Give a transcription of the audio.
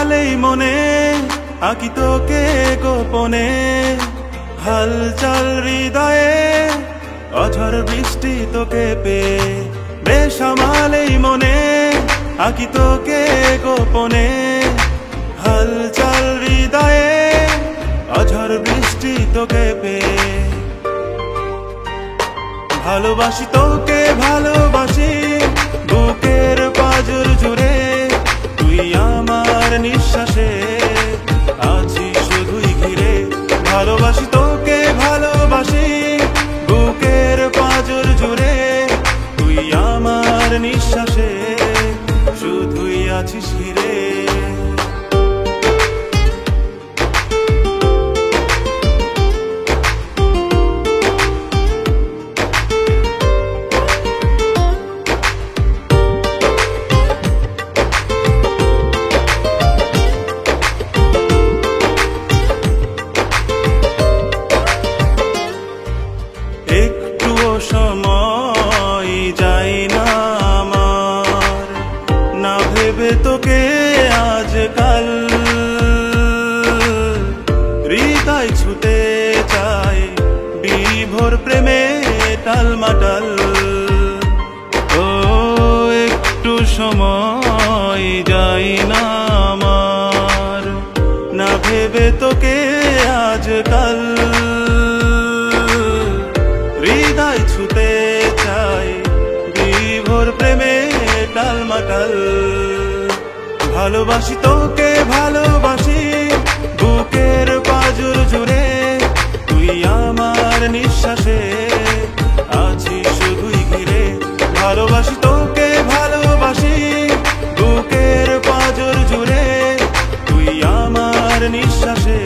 সমালেই মনে আঁকি তোকে গোপনে, হালচাল হৃদয়ে অঝড় বৃষ্টি তোকে পেয়ে। বেসামালেই মনে আঁকি তোকে গোপনে, হালচাল হৃদয়ে অঝড় বৃষ্টি তোকে পেয়ে। ভালোবাসি তোকে ভালোবাসি বুকের পাঁজর জুড়ে, তুই আমার নিঃশ্বাসে আছিস শুধুই ঘিরে। ভালোবাসি তোকে ভালোবাসি বুকের পাঁজর জুড়ে, তুই আমার নিঃশ্বাসে শুধুই আছিস ঘিরে। সময় যাই না আমার, না ভেবে তোকে আজকাল হৃদয় ছুতে চায় বিভোর প্রেমে টালমাটাল। ও একটু সময় যাই না আমার, না ভেবে তোকে আজকাল হৃদয় ছুতে চাই বিভোর প্রেমে টালমাটাল। ভালোবাসি তোকে ভালোবাসি বুকের পাঁজর জুড়ে, তুই আমার নিঃশ্বাসে আছিস শুধুই ঘিরে। ভালোবাসি তোকে ভালোবাসি বুকের পাঁজর জুড়ে, তুই আমার নিঃশ্বাসে